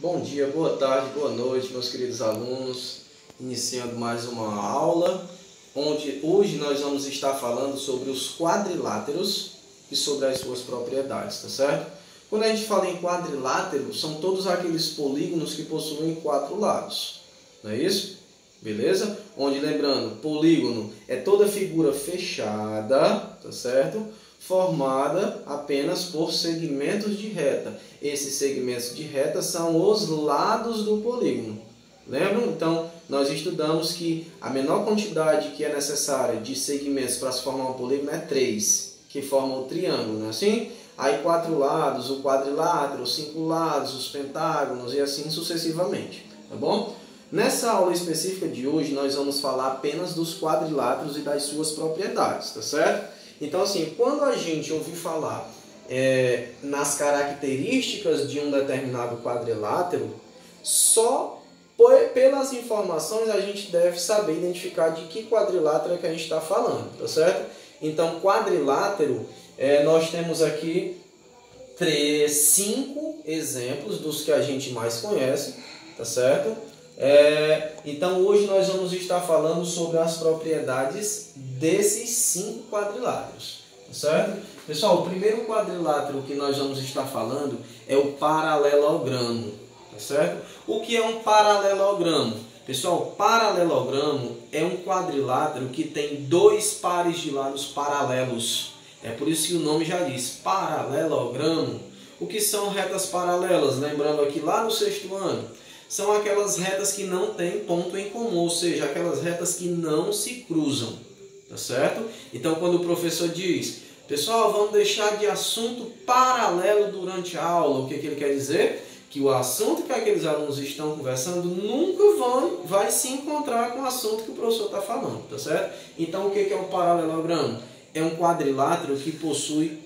Bom dia, boa tarde, boa noite, meus queridos alunos. Iniciando mais uma aula, onde hoje nós vamos estar falando sobre os quadriláteros e sobre as suas propriedades, tá certo? Quando a gente fala em quadrilátero, são todos aqueles polígonos que possuem 4 lados, não é isso? Beleza? Onde, lembrando, polígono é toda figura fechada, tá certo? Formada apenas por segmentos de reta. Esses segmentos de reta são os lados do polígono. Lembram? Então, nós estudamos que a menor quantidade que é necessária de segmentos para se formar um polígono é 3, que formam o triângulo, não é assim? Aí 4 lados, o quadrilátero, os 5 lados, os pentágonos e assim sucessivamente, tá bom? Nessa aula específica de hoje, nós vamos falar apenas dos quadriláteros e das suas propriedades, tá certo? Então, assim, quando a gente ouvir falar nas características de um determinado quadrilátero, só pelas informações a gente deve saber identificar de que quadrilátero é que a gente está falando, tá certo? Então, quadrilátero, nós temos aqui 5 exemplos dos que a gente mais conhece, tá certo? Então hoje nós vamos estar falando sobre as propriedades desses 5 quadriláteros, tá certo? Pessoal, o primeiro quadrilátero que nós vamos estar falando é o paralelogramo, tá certo? O que é um paralelogramo? Pessoal, paralelogramo é um quadrilátero que tem 2 pares de lados paralelos. É por isso que o nome já diz paralelogramo. O que são retas paralelas? Lembrando aqui lá no 6º ano, são aquelas retas que não têm ponto em comum, ou seja, aquelas retas que não se cruzam, tá certo? Então, quando o professor diz, pessoal, vamos deixar de assunto paralelo durante a aula, o que ele quer dizer? Que o assunto que aqueles alunos estão conversando nunca vai se encontrar com o assunto que o professor está falando, tá certo? Então, o que é um paralelogramo? É um quadrilátero que possui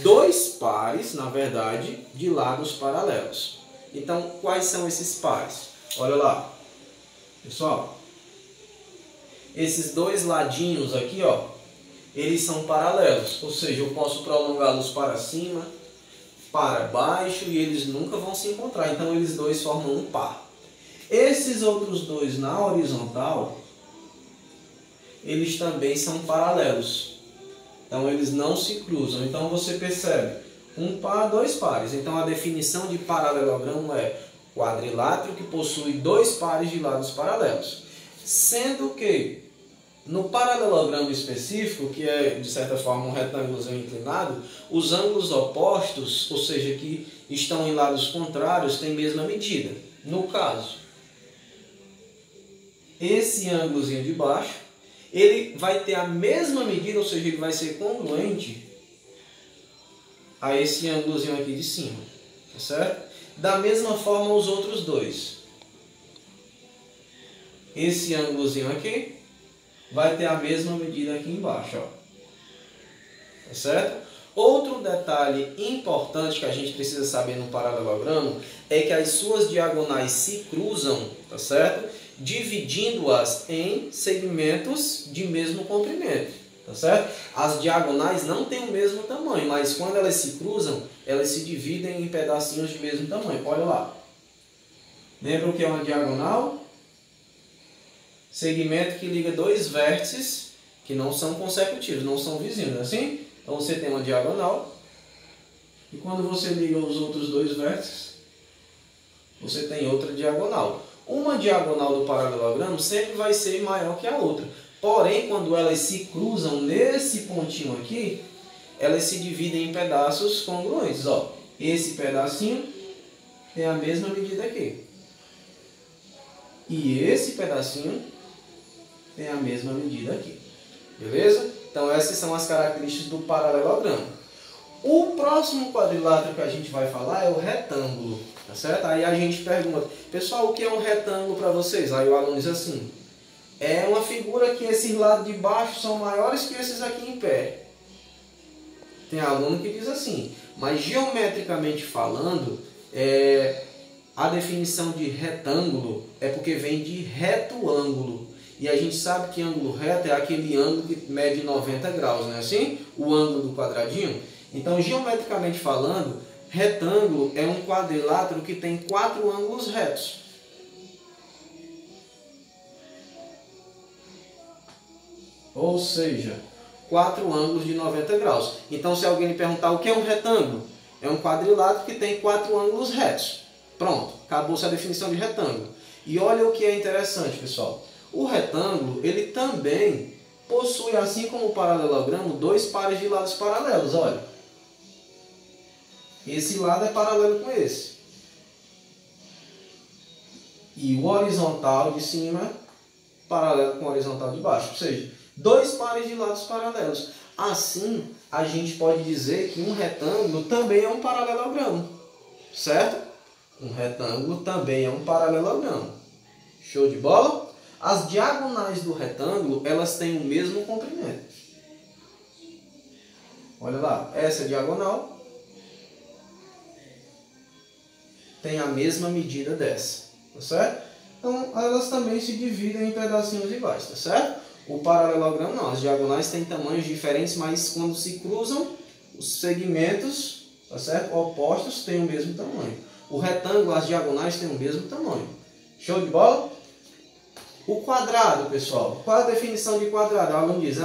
2 pares, na verdade, de lados paralelos. Então, quais são esses pares? Olha lá, pessoal, esses 2 ladinhos aqui, ó, eles são paralelos, ou seja, eu posso prolongá-los para cima, para baixo e eles nunca vão se encontrar, então eles 2 formam um par. Esses outros 2 na horizontal, eles também são paralelos, então eles não se cruzam, então você percebe. Um par, 2 pares. Então a definição de paralelogramo é quadrilátero que possui 2 pares de lados paralelos. Sendo que no paralelogramo específico, que é de certa forma um retângulozinho inclinado, os ângulos opostos, ou seja, que estão em lados contrários, têm mesma medida. No caso, esse ângulozinho de baixo, ele vai ter a mesma medida, ou seja, ele vai ser congruente a esse ângulozinho aqui de cima, tá certo? Da mesma forma os outros 2. Esse ângulozinho aqui vai ter a mesma medida aqui embaixo, ó. Tá certo? Outro detalhe importante que a gente precisa saber no paralelogramo é que as suas diagonais se cruzam, tá certo? Dividindo-as em segmentos de mesmo comprimento. Tá certo? As diagonais não têm o mesmo tamanho, mas quando elas se cruzam, elas se dividem em pedacinhos de mesmo tamanho. Olha lá. Lembra o que é uma diagonal? Segmento que liga 2 vértices que não são consecutivos, não são vizinhos, não é assim? Então você tem uma diagonal e quando você liga os outros 2 vértices, você tem outra diagonal. Uma diagonal do paralelogramo sempre vai ser maior que a outra. Porém, quando elas se cruzam nesse pontinho aqui, elas se dividem em pedaços congruentes. Ó, esse pedacinho tem a mesma medida aqui. E esse pedacinho tem a mesma medida aqui. Beleza? Então, essas são as características do paralelogramo. O próximo quadrilátero que a gente vai falar é o retângulo. Tá certo? Aí a gente pergunta, pessoal, o que é um retângulo para vocês? Aí o aluno diz assim, é uma figura que esses lados de baixo são maiores que esses aqui em pé. Tem aluno que diz assim, mas geometricamente falando, a definição de retângulo é porque vem de reto ângulo. E a gente sabe que ângulo reto é aquele ângulo que mede 90 graus, não é assim? O ângulo do quadradinho. Então, geometricamente falando, Retângulo é um quadrilátero que tem 4 ângulos retos. Ou seja, 4 ângulos de 90 graus. Então, se alguém lhe perguntar o que é um retângulo, é um quadrilátero que tem 4 ângulos retos. Pronto, acabou-se a definição de retângulo. E olha o que é interessante, pessoal. O retângulo, ele também possui, assim como o paralelogramo, 2 pares de lados paralelos. Olha, esse lado é paralelo com esse. E o horizontal de cima, paralelo com o horizontal de baixo. Ou seja, 2 pares de lados paralelos. Assim, a gente pode dizer que um retângulo também é um paralelogramo. Certo? Um retângulo também é um paralelogramo. Show de bola? As diagonais do retângulo, elas têm o mesmo comprimento. Olha lá, essa diagonal tem a mesma medida dessa, tá certo? Então, elas também se dividem em pedacinhos iguais, tá certo? O paralelogramo não, as diagonais têm tamanhos diferentes, mas quando se cruzam, os segmentos, tá certo? Opostos têm o mesmo tamanho. O retângulo, as diagonais têm o mesmo tamanho. Show de bola? O quadrado, pessoal. Qual é a definição de quadrado? O aluno diz,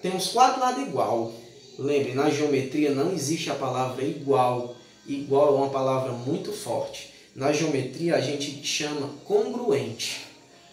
tem uns 4 lados igual. Lembre, na geometria não existe a palavra igual. Igual é uma palavra muito forte. Na geometria a gente chama congruente.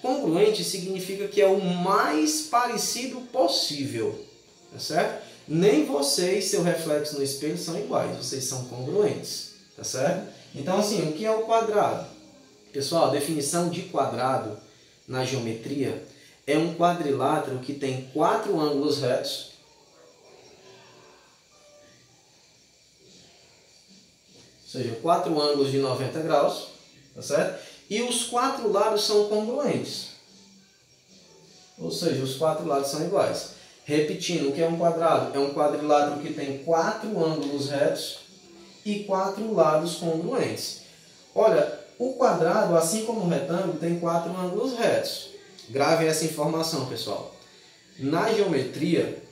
Congruente significa que é o mais parecido possível. Tá certo? Nem você e seu reflexo no espelho são iguais. Vocês são congruentes. Tá certo? Então, assim, o que é o quadrado? Pessoal, a definição de quadrado na geometria é um quadrilátero que tem 4 ângulos retos, ou seja, 4 ângulos de 90 graus, tá certo? E os 4 lados são congruentes, ou seja, os 4 lados são iguais. Repetindo, o que é um quadrado? É um quadrilátero que tem 4 ângulos retos e 4 lados congruentes. Olha, o quadrado, assim como o retângulo, tem 4 ângulos retos. Grave essa informação, pessoal. Na geometria,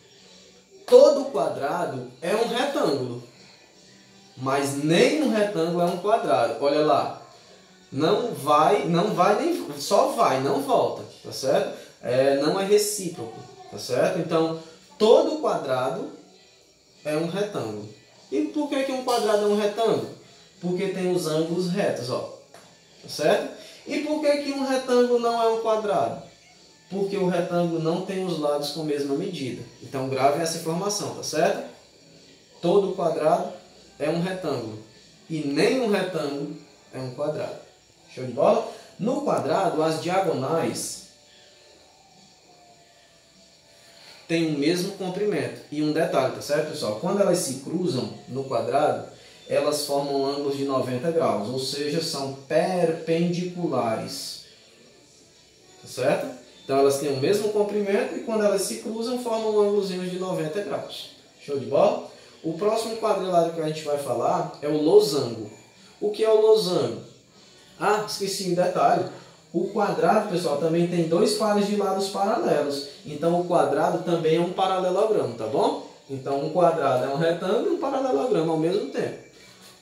todo quadrado é um retângulo. Mas nem um retângulo é um quadrado. Olha lá. Não vai nem... Só vai, não volta. Tá certo? Não é recíproco. Tá certo? Então, todo quadrado é um retângulo. E por que um quadrado é um retângulo? Porque tem os ângulos retos, ó. Tá certo? E por que um retângulo não é um quadrado? Porque o retângulo não tem os lados com a mesma medida. Então grave essa informação, tá certo? Todo quadrado é um retângulo. E nem um retângulo é um quadrado. Show de bola? No quadrado, as diagonais têm o mesmo comprimento. E um detalhe, tá certo, pessoal? Quando elas se cruzam no quadrado, elas formam ângulos de 90 graus, ou seja, são perpendiculares. Tá certo? Então elas têm o mesmo comprimento e quando elas se cruzam, formam ângulos de 90 graus. Show de bola? O próximo quadrilátero que a gente vai falar é o losango. O que é o losango? Ah, esqueci um detalhe. O quadrado, pessoal, também tem 2 pares de lados paralelos. Então o quadrado também é um paralelogramo, tá bom? Então um quadrado é um retângulo e um paralelogramo ao mesmo tempo.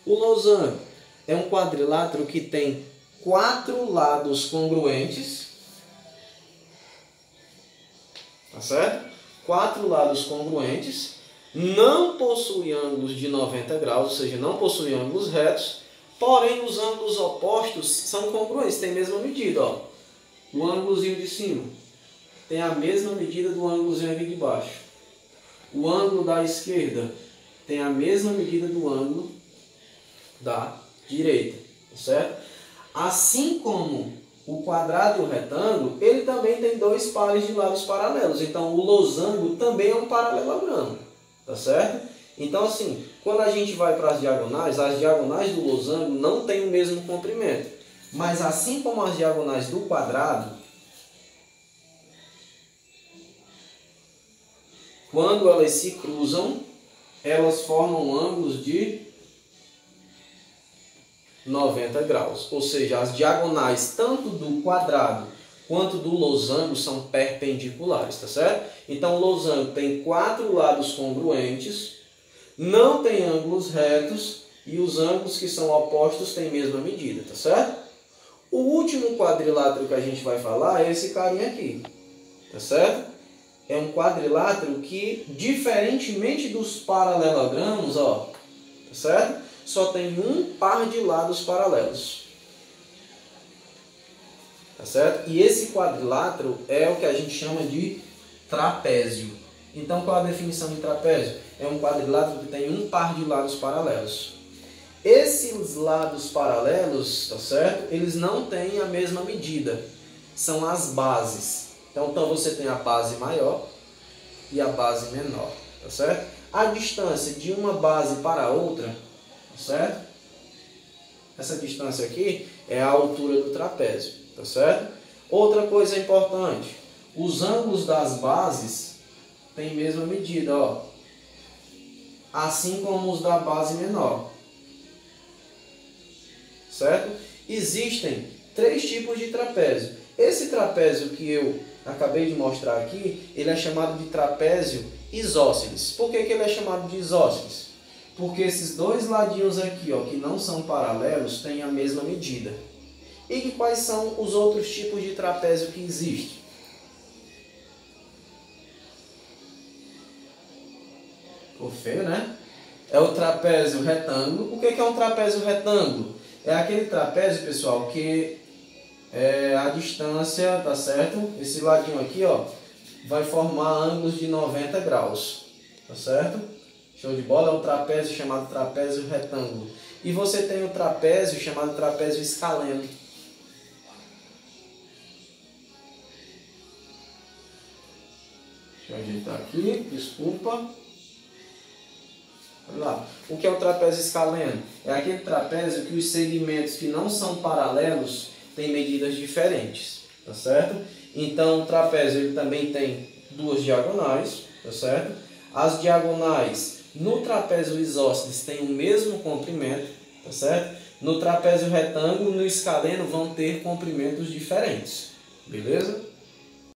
O losango é um quadrilátero que tem 4 lados congruentes, tá certo? 4 lados congruentes, não possui ângulos de 90 graus, ou seja, não possui ângulos retos, porém os ângulos opostos são congruentes, tem a mesma medida, ó. O ângulozinho de cima tem a mesma medida do ângulozinho aqui de baixo. O ângulo da esquerda tem a mesma medida do ângulo da direita, certo? Assim como o quadrado e o retângulo, ele também tem 2 pares de lados paralelos. Então, o losango também é um paralelogramo, tá certo? Então, assim, quando a gente vai para as diagonais do losango não têm o mesmo comprimento. Mas, assim como as diagonais do quadrado, quando elas se cruzam, elas formam ângulos de 90 graus, ou seja, as diagonais tanto do quadrado quanto do losango são perpendiculares, tá certo? Então o losango tem 4 lados congruentes, não tem ângulos retos e os ângulos que são opostos têm a mesma medida, tá certo? O último quadrilátero que a gente vai falar é esse carinha aqui, tá certo? É um quadrilátero que, diferentemente dos paralelogramos, ó, tá certo? Só tem um par de lados paralelos. Tá certo? E esse quadrilátero é o que a gente chama de trapézio. Então, qual a definição de trapézio? É um quadrilátero que tem um par de lados paralelos. Esses lados paralelos, tá certo? Eles não têm a mesma medida. São as bases. Então você tem a base maior e a base menor, tá certo? A distância de uma base para a outra, tá certo? Essa distância aqui é a altura do trapézio, tá certo? Outra coisa importante, os ângulos das bases têm a mesma medida, ó. Assim como os da base menor, certo? Existem 3 tipos de trapézio. Esse trapézio que eu acabei de mostrar aqui, ele é chamado de trapézio isósceles. Por que ele é chamado de isósceles? Porque esses dois ladinhos aqui, ó, que não são paralelos, têm a mesma medida. E quais são os outros tipos de trapézio que existem? Ficou feio, né? É o trapézio retângulo. O que é um trapézio retângulo? É aquele trapézio, pessoal, que a distância, tá certo? Esse ladinho aqui, ó, vai formar ângulos de 90 graus, tá certo? Show de bola, é um trapézio chamado trapézio retângulo. E você tem o trapézio chamado trapézio escaleno. Deixa eu ajeitar aqui, desculpa. Olha lá. O que é o trapézio escaleno? É aquele trapézio que os segmentos que não são paralelos têm medidas diferentes, tá certo? Então o trapézio ele também tem 2 diagonais, tá certo? As diagonais no trapézio isósceles têm o mesmo comprimento, tá certo? No trapézio retângulo, no escaleno vão ter comprimentos diferentes, beleza?